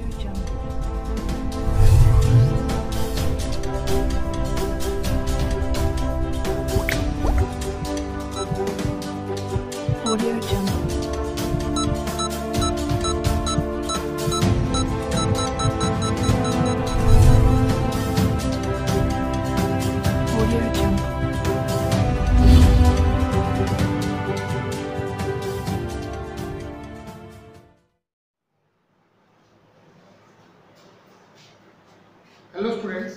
Audio Jungle. Audio Jungle. Hello students,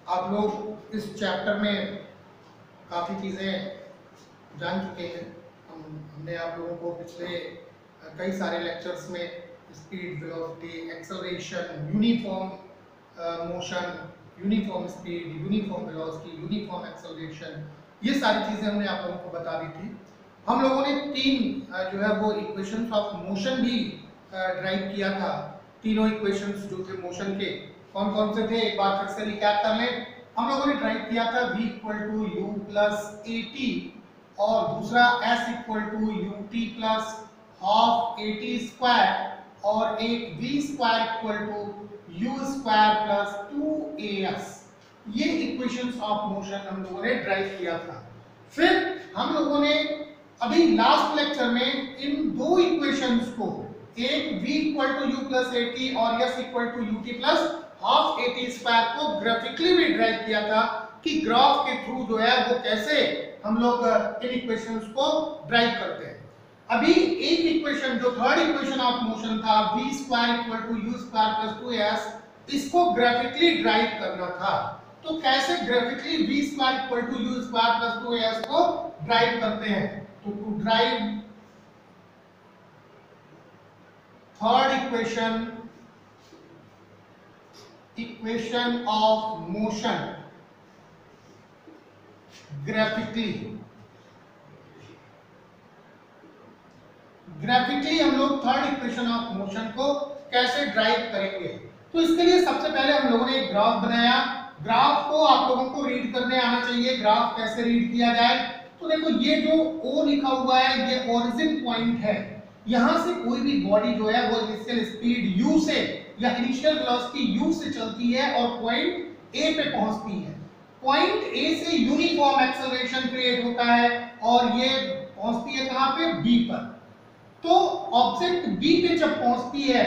आप लोग इस चैप्टर में काफ़ी चीज़ें जान चुके हैं। हमने आप लोगों को पिछले कई सारे लेक्चर्स में speed, velocity, acceleration, uniform motion, uniform speed, uniform velocity, uniform acceleration, ये सारी चीज़ें हमने आप लोगों को बता दी थी। हम लोगों ने तीन जो है वो इक्वेशंस ऑफ मोशन भी ड्राइव किया था। तीनों इक्वेशंस जो थे मोशन के कौन कौन से थे, एक बार फिर से रिकैप कर लें। हम लोगों ने ड्राइव किया था v equal to u plus a t, और दूसरा s equal to u t plus half a t square, और एक v square equal to u square plus 2as। ये इक्वेशंस ऑफ मोशन हम लोगों ने ड्राइव किया था। फिर हम लोगों ने अभी लास्ट लेक्चर में इन दो इक्वेशंस को, एक v equal to u plus a t और s equal to u t plus half a t square को ग्राफिकली भी ड्राइव किया था कि ग्राफ के थ्रू जो है वो कैसे हम लोग इन इक्वेशंस को ड्राइव करते हैं। अभी एक इक्वेशन जो थर्ड इक्वेशन ऑफ मोशन था v square equal to u square plus 2as, इसको ग्राफिकली ड्राइव करना था। तो कैसे graphically v square equal to u square plus 2as को ड्राइव करते हैं? तो to drive third equation of motion graphically हम लोग थर्ड इक्वेशन ऑफ मोशन को कैसे ड्राइव करेंगे? तो इसके लिए सबसे पहले हम लोगों ने एक ग्राफ बनाया। ग्राफ को आप लोगों को रीड करने आना चाहिए। ग्राफ कैसे रीड किया जाए? तो देखो, ये जो O लिखा हुआ है ये ओरिजिन पॉइंट है। यहां से कोई भी बॉडी जो है वो इनिशियल स्पीड u से या इनिशियल वेलोसिटी u से चलती है और पॉइंट A पे पहुंचती है। पॉइंट A से यूनिफॉर्म एक्सेलरेशन क्रिएट होता है और ये पहुंचती है कहां पे? B पर। तो ऑब्जेक्ट B पे जब पहुंचती है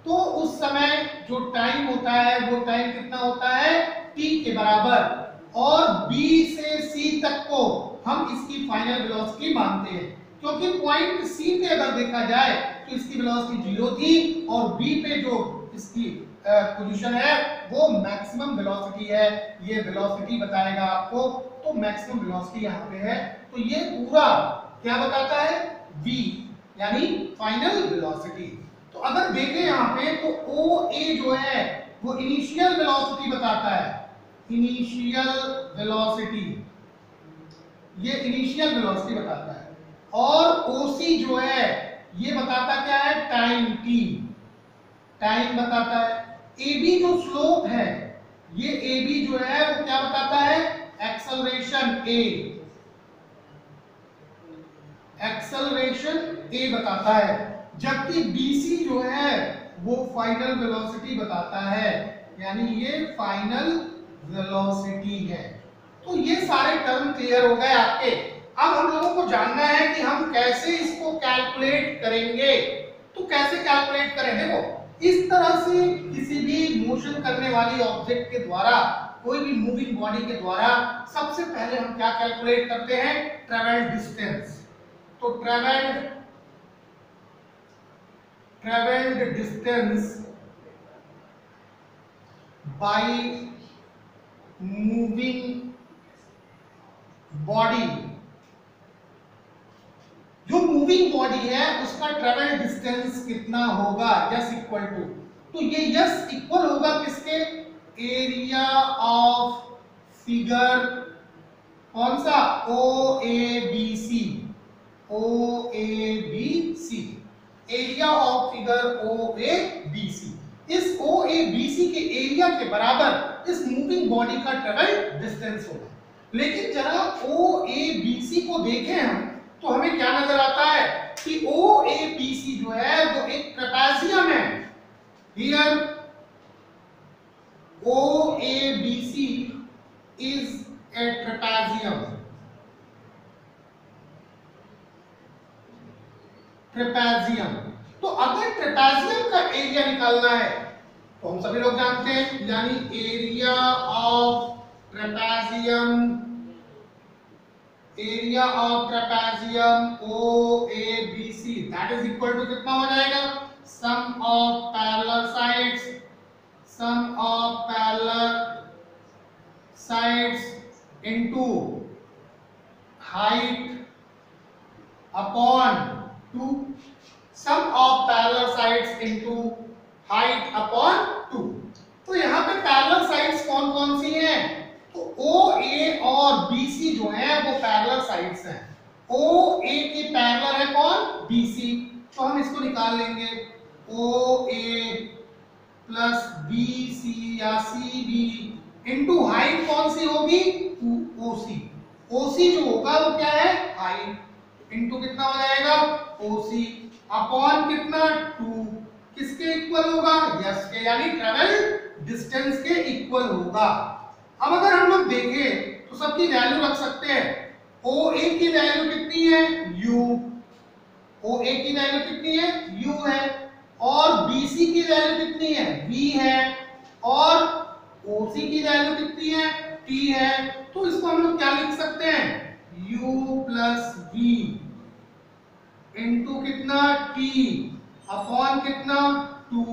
तो उस समय जो टाइम होता है वो टाइम कितना होता है? t के बराबर। और B से C तक को हम इसकी फाइनल वेलोसिटी मानते हैं, क्योंकि पॉइंट C पे अगर देखा जाए तो इसकी वेलोसिटी 0 थी और B पे जो इसकी पोजीशन है वो मैक्सिमम वेलोसिटी है। ये वेलोसिटी बताएगा आपको। तो मैक्सिमम वेलोसिटी यहाँ पे है, तो ये पूरा क्या बताता है? v यानी फाइनल वेलोसिटी। तो अगर देखें यहाँ पे तो OA जो है वो इनिशियल वेलोसिटी बताता है। इनिशियल वेलोसिटी, ये इनिशियल वेलोसिटी बताता है। और OC जो है ये बताता क्या है? टाइम t, टाइम बताता है। AB जो स्लोप है, ये AB जो है वो क्या बताता है? एक्सेलरेशन A, एक्सेलरेशन A बताता है। जबकि BC जो है वो फाइनल वेलोसिटी बताता है, यानी ये फाइनल वेलोसिटी है। तो ये सारे टर्म क्लियर हो गए आपके। अब हम लोगों को जानना है कि हम कैसे इसको कैलकुलेट करेंगे। तो कैसे कैलकुलेट करें? देखो, इस तरह से किसी भी मोशन करने वाली ऑब्जेक्ट के द्वारा, कोई भी मूविंग बॉडी के द्वारा सबसे पहले हम क्या कैलकुलेट करते हैं? Travelled distance. तो travelled distance by moving body, जो मूविंग बॉडी है उसका ट्रेवल डिस्टेंस कितना होगा? यस इक्वल टू, तो ये यस इक्वल होगा किसके? एरिया ऑफ फिगर कौन सा? OABC, area of figure OABC। इस OABC के एरिया के बराबर इस मूविंग बॉडी का ट्रेवल डिस्टेंस होगा। लेकिन जरा OABC को देखें हम तो हमें क्या नजर आता है कि OABC जो है वो एक trapezium here OABC is a trapezium. Trapezium. तो अगर ट्रेपेजियम का एरिया निकालना है तो हम सभी लोग जानते हैं, यानी area of trapezium, area of trapezium OABC that is equal to कितना हो जाएगा, sum of parallel sides, sum of parallel sides into height upon 2, sum of parallel sides into height upon 2। तो यहाँ पे पैरेलल साइड्स कौन कौन सी हैं, तो OA और BC जो है वो पैरेलल साइड्स हैं। OA की पैरेलल है कौन, BC, तो हम इसको निकाल लेंगे, OA प्लस BC या CB इनटू हाइट कौन सी होगी, OC। OC जो होगा वो क्या है, हाइट, इनटू कितना हो जाएगा, OC अपॉन कितना, 2, किसके इक्वल होगा, यस के, यानी ट्रेवल डिस्टेंस के इक्वल होगा। अब अगर हम लोग देखें तो सबकी वैल्यू रख सकते हैं। OA की वैल्यू कितनी है, U, OA की वैल्यू कितनी है, U है, और BC की वैल्यू कितनी है, V है, और OC की वैल्यू कितनी है, T है। तो इसको हम लोग क्या लिख सकते हैं, U प्लस V इनटू कितना, T अपॉन कितना, 2।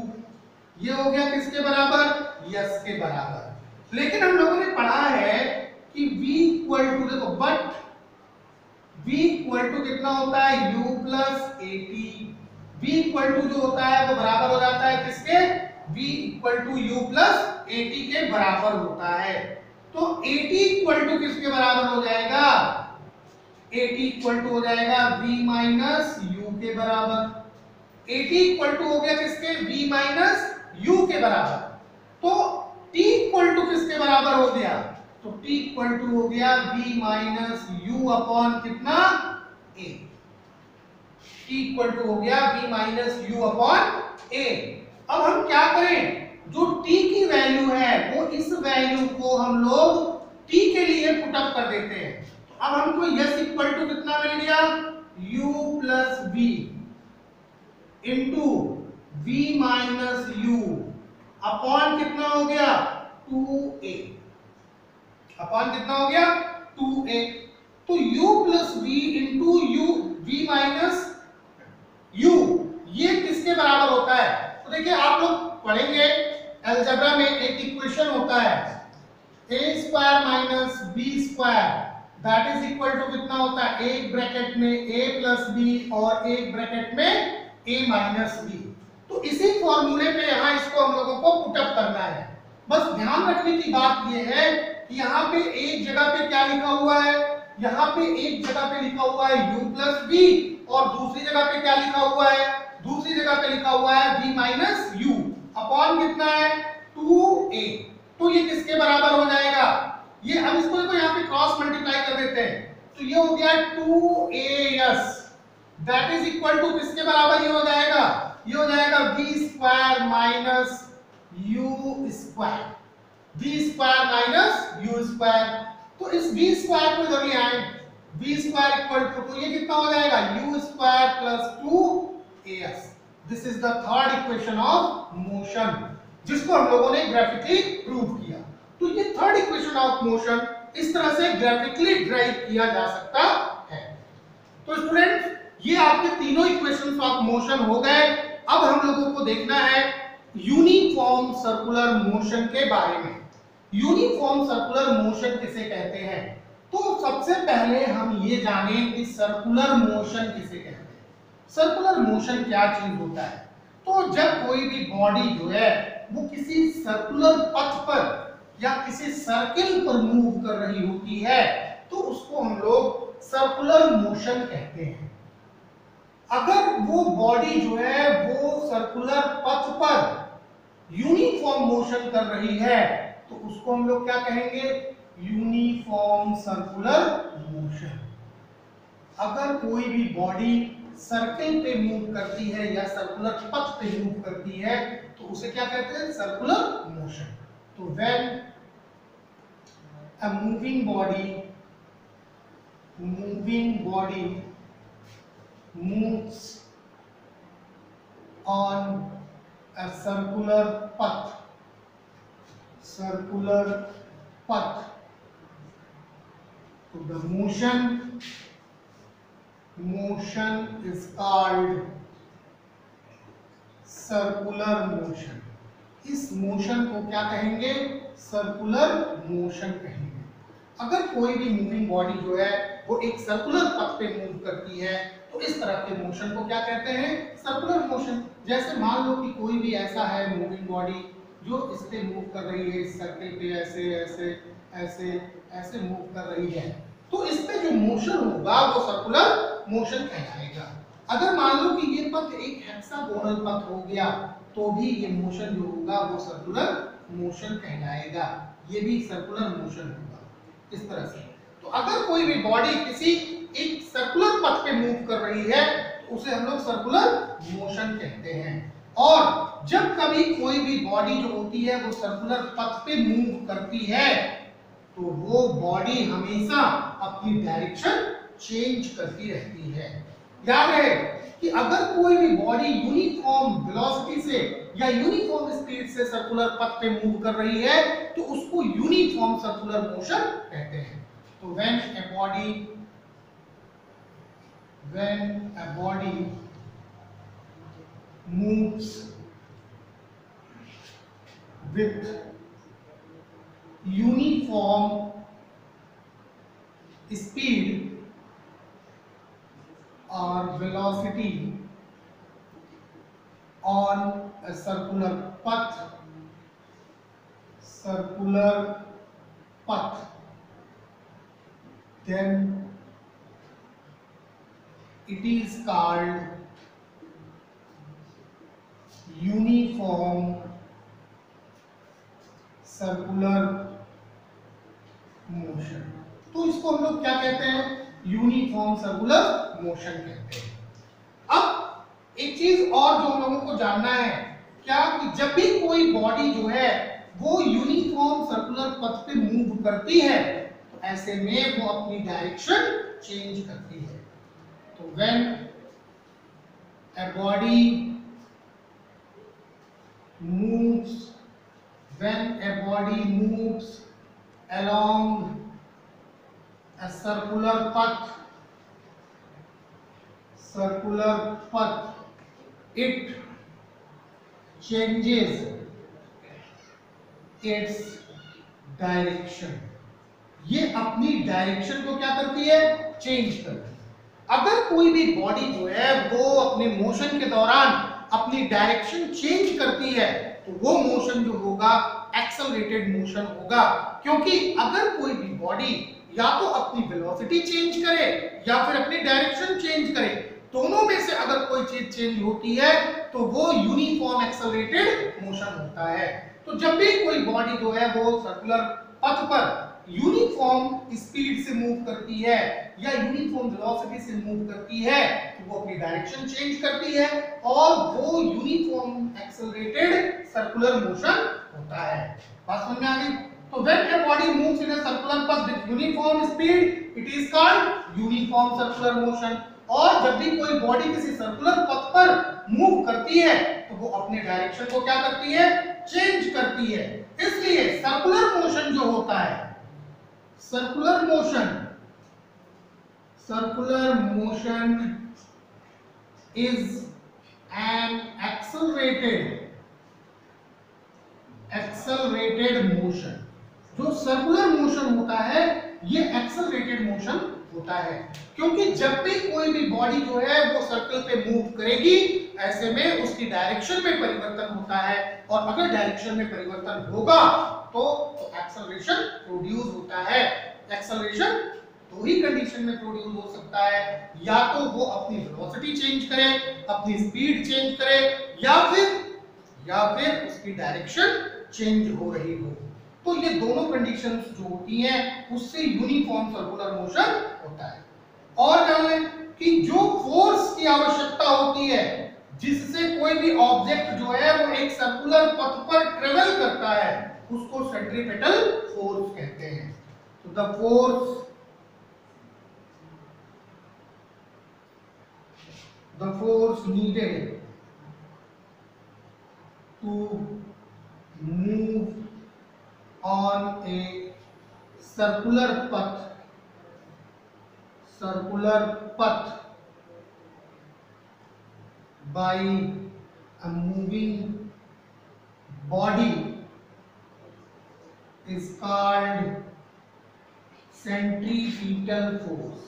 ये हो गया किसके बराबर, यस के बराबर। लेकिन हम लोगों ने पढ़ा है कि V इक्वल टू, देखो बट V इक्वल टू कितना होता है, U plus AT। V equal to जो होता है वो बराबर हो जाता है किसके, V equal to U plus AT के बराबर होता है। तो AT इक्वल टू किसके बराबर हो जाएगा, AT इक्वल टू हो जाएगा V माइनस U के बराबर। AT इक्वल टू हो गया किसके, V माइनस U के बराबर। तो T इक्वल टू किसके बराबर हो गया, तो T इक्वल टू हो गया V माइनस U अपॉन कितना, A। T इक्वल टू हो गया V minus U upon A। अब हम क्या करें, जो T की वैल्यू है वो इस वैल्यू को हम लोग T के लिए पुट अप कर देते हैं। अब हमको यस इक्वल टू कितना मिल गया, U plus V into V minus U upon कितना हो गया, 2A, अपॉन कितना हो गया, 2A। तो U plus V into V minus U ये किसके बराबर होता है, तो देखिए आप लोग पढ़ेंगे अलजेब्रा में एक इक्वेशन होता है, a square minus b square that is equal to कितना होता है, एक ब्रैकेट में a प्लस b और एक ब्रैकेट में a माइनस b। तो इसी फॉर्मूले पे यहाँ इसको हम लोगों को पुट अप करना है। बस ध्यान रखने की बात ये है कि यहाँ पे एक जगह पे क्या लिखा हुआ है, यहाँ पे एक जगह पे लिखा हुआ है u प्लस b और दूसरी जगह पे क्या लिखा हुआ है, दूसरी जगह पे लिखा हुआ है v माइनस u अपॉन कितना है, 2a। तो ये किसके बराबर हो जाएगा, ये हम इसको देखो यहाँ पे क्रॉस मल्टीप्लाई कर देते हैं, तो ये हो गया 2as that is equal to किसके बराबर ये हो जाएगा, ये हो जाएगा v square minus u square, v square minus u square. तो इस v स्क्वायर को इधर ले आए, v स्क्वायर इक्वल टू, तो ये कितना हो जाएगा, u square plus 2as। This is the third equation of motion जिसको हम लोगों ने ग्राफिकली प्रूव किया। तो ये थर्ड इक्वेशन ऑफ मोशन इस तरह से ग्राफिकली ड्राइव किया जा सकता है। तो स्टूडेंट्स ये आपके तीनों इक्वेशंस ऑफ मोशन हो गए। अब हम लोगों को देखना है यूनिफॉर्म सर्कुलर मोशन के बारे में। यूनिफॉर्म सर्कुलर मोशन किसे कहते हैं, तो सबसे पहले हम ये जानें कि सर्कुलर मोशन किसे कहते हैं। सर्कुलर मोशन क्या चीज होता है, तो जब कोई भी बॉडी जो है वो किसी सर्कुलर पथ पर या किसी सर्किल पर मूव कर रही होती है तो उसको हम लोग सर्कुलर मोशन कहते हैं। अगर वो बॉडी जो है वो सर्कुलर पथ पर यूनिफॉर्म मोशन कर रही है तो उसको हम लोग क्या कहेंगे, यूनिफॉर्म सर्कुलर मोशन। अगर कोई भी बॉडी सर्कल पे मूव करती है या सर्कुलर पथ पे मूव करती है तो उसे क्या कहते हैं? Circular motion. तो when a moving body moves on a circular path so the motion is called circular motion। इस मोशन को क्या कहेंगे? सर्कुलर मोशन कहेंगे। अगर कोई भी मूविंग बॉडी जो है वो एक सर्कुलर पथ पे मूव करती है तो इस तरह के मोशन को क्या कहते हैं? Circular motion. जैसे मान लो कि कोई भी ऐसा है मूविंग बॉडी जो इस पे मूव कर रही है, इस सर्कल पे ऐसे ऐसे ऐसे ऐसे मूव कर रही है, तो इस पे जो मोशन होगा वो सर्कुलर मोशन कहलाएगा। अगर मान लो कि ये पथ एक हेक्सागोनल पथ हो गया तो भी ये मोशन जो होगा वो सर्कुलर मोशन कहलाएगा, ये भी सर्कुलर मोशन होगा इस तरह से। तो अगर कोई भी बॉडी किसी एक सर्कुलर पथ पे मूव कर रही है तो उसे हम लोग सर्कुलर मोशन कहते हैं। और जब कभी कोई भी बॉडी जो होती है वो सर्कुलर पथ पे मूव करती है तो वो बॉडी हमेशा अपनी डायरेक्शन चेंज करती रहती है। याद है कि अगर कोई भी बॉडी यूनिफॉर्म वेलोसिटी से या यूनिफॉर्म स्पीड से सर्कुलर पथ पे मूव कर रही है तो उसको यूनिफॉर्म सर्कुलर मोशन कहते हैं। तो when a body moves with uniform speed or velocity on a circular path then it is called uniform circular motion। तो इसको हम लोग क्या कहते हैं? यूनिफॉर्म सर्कुलर मोशन कहते हैं। अब एक चीज और जो हम लोगों को जानना है क्या, कि जब भी कोई बॉडी जो है वो यूनिफॉर्म सर्कुलर पथ पे मूव करती है तो ऐसे में वो अपनी डायरेक्शन चेंज करती है। तो when a body moves along a circular path it changes its direction. ये अपनी डायरेक्शन को क्या करती है? चेंज करती है। अगर कोई भी बॉडी जो है वो अपने मोशन के दौरान अपनी डायरेक्शन चेंज करती है तो वो मोशन जो होगा एक्सेलरेटेड मोशन होगा, क्योंकि अगर कोई भी बॉडी या तो अपनी वेलोसिटी चेंज करे या फिर अपनी डायरेक्शन चेंज करे, दोनों में से अगर कोई चीज चेंज होती है तो वो यूनिफॉर्म एक्सेलरेटेड मोशन होता है। तो जब भी कोई बॉडी जो है वो सर्कुलर पथ पर यूनिफॉर्म स्पीड से मूव करती है या यूनिफॉर्म वेलोसिटी से मूव करती है तो वो अपनी डायरेक्शन चेंज करती है और वो यूनिफॉर्म एक्सेलरेटेड सर्कुलर मोशन होता है। बात समझ में आ गई? तो when a body moves in a circular path with uniform speed it is called uniform circular motion। और जब भी कोई बॉडी किसी सर्कुलर पथ पर मूव करती है तो वो अपने डायरेक्शन को क्या करती है? चेंज करती है। इसलिए सर्कुलर मोशन जो होता है, circular motion is an accelerated motion। जो सर्कुलर मोशन होता है ये एक्सेलरेटेड मोशन होता है, क्योंकि जब भी कोई भी बॉडी जो है वो सर्कल पे मूव करेगी ऐसे में उसकी डायरेक्शन में परिवर्तन होता है, और अगर डायरेक्शन में परिवर्तन होगा तो एक्सेलरेशन प्रोड्यूस होता है। एक्सेलरेशन दो ही कंडीशन में प्रोड्यूस हो सकता है, या तो वो अपनी वेलोसिटी चेंज करे, अपनी स्पीड चेंज करे, या फिर उसकी डायरेक्शन चेंज हो रही हो। तो ये दोनों कंडीशंस जो होती हैं उससे यूनिफॉर्म सर्कुलर मोशन होता है। और जान लें कि जो फोर्स की आवश्यकता होती है जिससे कोई भी ऑब्जेक्ट जो है वो एक सर्कुलर पथ पर ट्रेवल करता है उसको सेंट्रीपेटल फोर्स कहते हैं। तो the force needed to move on a circular path by a moving body is called centripetal force.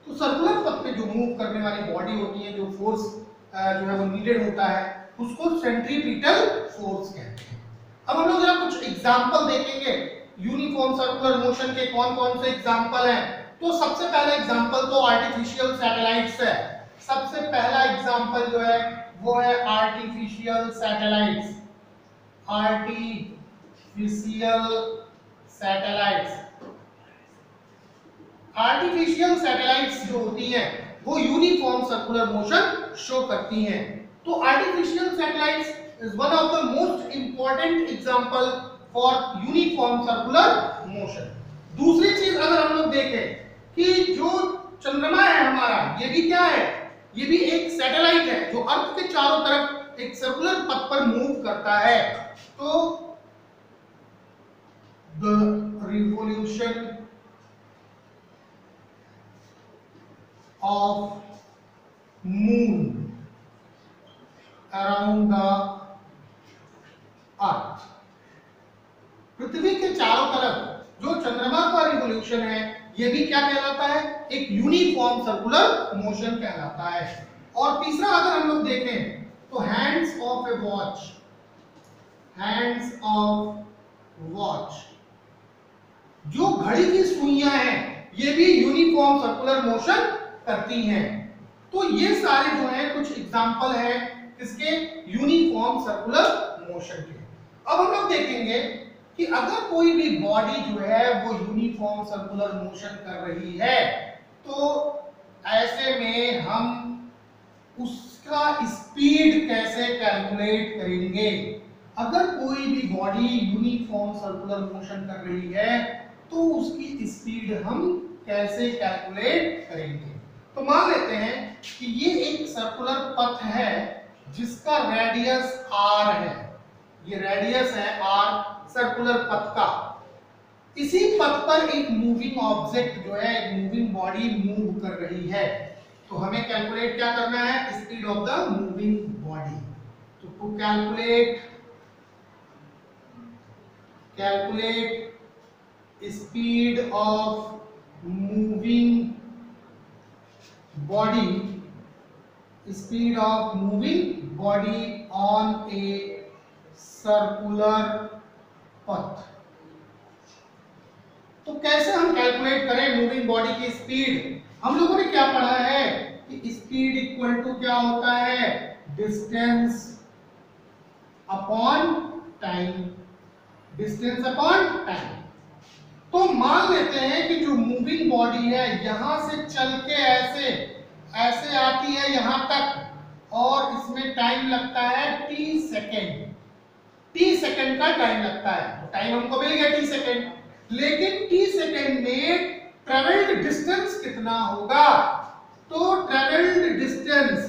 तो सर्कुलर पथ पे जो मूव करने वाली बॉडी होती है, जो फोर्स जो है वो नीडेड होता है, उसको सेंट्रीपिटल फोर्स कहते हैं। अब हम लोग जरा कुछ एग्जांपल देखेंगे यूनिफॉर्म सर्कुलर मोशन के। कौन कौन से एग्जांपल हैं? तो सबसे पहला एग्जांपल तो आर्टिफिशियल सैटेलाइट्स है। सबसे पहला एग्जांपल जो है वो है आर्टिफिशियल सैटेलाइट्स। आर्टिफिशियल सैटेलाइट्स जो होती हैं वो यूनिफॉर्म सर्कुलर मोशन शो करती हैं। तो artificial satellites is one of the most important example for uniform circular motion. दूसरी चीज अगर हम लोग देखें कि जो चंद्रमा है हमारा, ये भी क्या है? ये भी एक सैटेलाइट है जो अर्थ के चारों तरफ एक सर्कुलर पथ पर मूव करता है। तो the revolution of moon around the earth, पृथ्वी के चारों तरफ जो चंद्रमा का रिवॉल्यूशन है ये भी क्या कहलाता है? एक यूनिफॉर्म सर्कुलर मोशन कहलाता है। और तीसरा अगर हम लोग देखें तो हैंड्स ऑफ वॉच, जो घड़ी की सुइयां हैं ये भी यूनिफॉर्म सर्कुलर मोशन करती हैं। तो ये सारे जो हैं कुछ एग्जांपल हैं किसके? यूनिफॉर्म सर्कुलर मोशन के। अब हम लोग देखेंगे कि अगर कोई भी बॉडी जो है वो यूनिफॉर्म सर्कुलर मोशन कर रही है तो ऐसे में हम उसका स्पीड कैसे कैलकुलेट करेंगे? अगर कोई भी बॉडी यूनिफॉर्म सर्कुलर मोशन कर रही है तो उसकी स्पीड हम कैसे कैलकुलेट करेंगे? तो मान लेते हैं कि ये एक सर्कुलर पथ है जिसका रेडियस r है। ये रेडियस है r सर्कुलर पथ का। इसी पथ पर एक मूविंग ऑब्जेक्ट जो है, एक मूविंग बॉडी मूव कर रही है। तो हमें कैलकुलेट क्या करना है? Speed of the moving body. तो to calculate speed of moving body on a circular path। तो कैसे हम कैलकुलेट करें मूविंग बॉडी की स्पीड? हम लोगों ने क्या पढ़ा है कि स्पीड इक्वल टू क्या होता है? Distance upon time. तो मान लेते हैं कि जो मूविंग बॉडी है यहां से चल के ऐसे आती है यहां तक और इसमें टाइम लगता है t सेकेंड का टाइम लगता है। तो टाइम हमको मिल गया t सेकेंड, लेकिन t सेकेंड में ट्रेवल्ड डिस्टेंस कितना होगा? तो travelled distance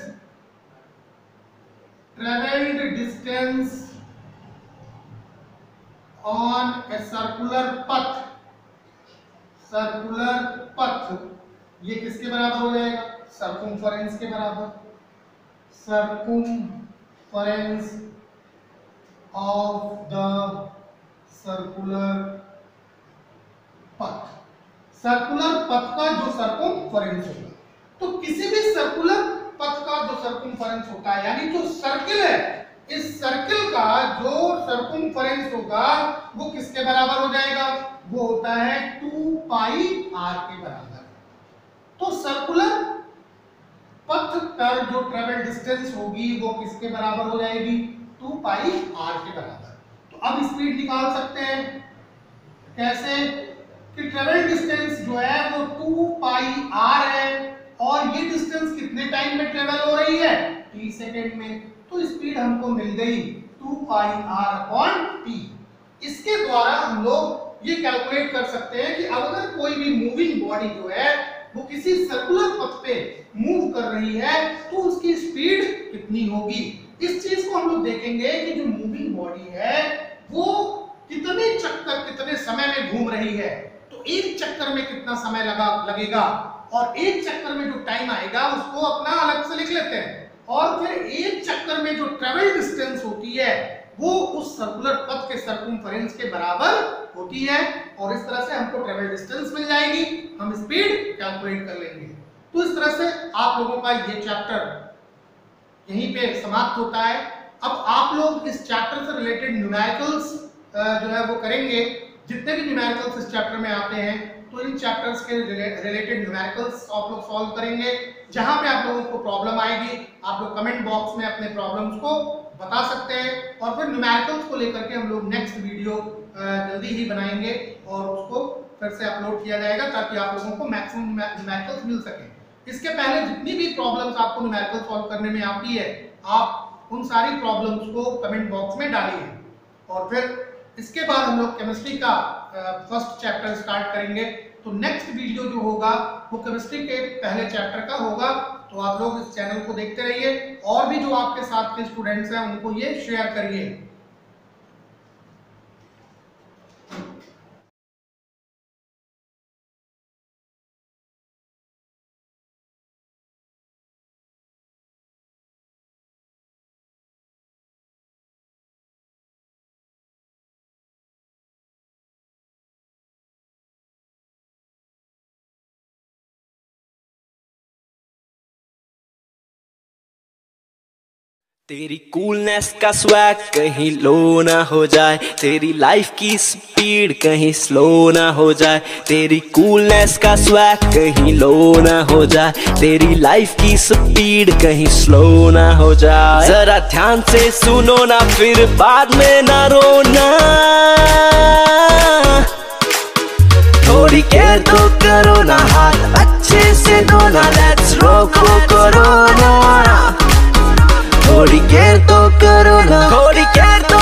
on a circular पथ ये किसके बराबर हो जाएगा? सर्कमफरेंस के बराबर। सर्कमफरेंस ऑफ द सर्कुलर पथ का जो सर्कमफरेंस होगा। तो किसी भी सर्कुलर पथ का जो सर्कमफरेंस होता है, यानी जो सर्किल है, इस सर्किल का जो सर्कमफरेंस होगा वो किसके बराबर हो जाएगा? वो होता है 2 पाई r के बराबर। तो सर्कुलर पथ पर जो ट्रेवल डिस्टेंस होगी वो किसके बराबर हो जाएगी? 2 पाई r के बराबर। तो अब स्पीड निकाल सकते हैं कैसे? कि ट्रेवल डिस्टेंस जो है वो 2 पाई आर है और ये डिस्टेंस कितने टाइम में ट्रेवल हो रही है, t सेकंड में। तो स्पीड हमको मिल गई 2 पाई आर अपॉन टी। इसके द्वारा हम लोग ये कैलकुलेट कर सकते हैं कि अगर कोई भी मूविंग बॉडी जो है वो किसी सर्कुलर पथ पे मूव कर रही है तो उसकी स्पीड कितनी होगी। इस चीज को हम लोग देखेंगे कि जो मूविंग बॉडी है वो कितने चक्कर कितने समय में घूम रही है। तो एक चक्कर में कितना समय लगेगा और एक चक्कर में जो टाइम आएगा उसको अपना अलग से लिख लेते हैं। और फिर एक चक्कर में जो ट्रेवल डिस्टेंस होती है वो उस सर्कुलर पथ के सर्कमफेरेंस के बराबर होती है और इस तरह से हमको ट्रेवल डिस्टेंस मिल जाएगी, हम स्पीड कैलकुलेट कर लेंगे। तो इस तरह से आप लोगों का ये चैप्टर यहीं पे समाप्त होता है। अब आप लोग इस चैप्टर से रिलेटेड न्यूमेरिकल्स जो है वो करेंगे। जितने भी न्यूमेरिकल्स इस चैप्टर में आते हैं तो इन चैप्टर्स के रिलेटेड न्यूमेरिकल्स आप लोग सॉल्व करेंगे। जहां पे आप लोगों को प्रॉब्लम आएगी आप लोग कमेंट बॉक्स में अपने प्रॉब्लम्स को बता सकते हैं और फिर न्यूमेरिकल्स को लेकर के हम लोग नेक्स्ट वीडियो जल्दी ही बनाएंगे और उसको फिर से अपलोड किया जाएगा ताकि आप लोगों को मैक्सिमम न्यूमेरिकल्स मिल सके। इसके पहले जितनी भी प्रॉब्लम्स आपको न्यूमेरिकल सॉल्व करने में आती है आप उन सारी प्रॉब्लम्स को कमेंट बॉक्स में डालिए और फिर इसके बाद हम लोग केमिस्ट्री का फर्स्ट चैप्टर स्टार्ट करेंगे। तो नेक्स्ट वीडियो जो होगा वो केमिस्ट्री के पहले चैप्टर का होगा। तो आप लोग इस चैनल को देखते रहिए और भी जो आपके साथ के स्टूडेंट्स हैं उनको ये शेयर करिए। तेरी कूलनेस का स्वैग कहीं लो ना हो जाए, तेरी लाइफ की स्पीड कहीं स्लो ना हो जाए। तेरी कूलनेस का स्वैग कहीं लो ना हो जाए, तेरी लाइफ की स्पीड कहीं स्लो ना हो जाए। जरा ध्यान से सुनो ना फिर बाद में ना रोना, थोड़ी केयर तो करो ना, हाथ अच्छे से धोना, लेट्स रोको कोरोना। थोड़ी केयर तो करो ना, थोड़ी केयर तो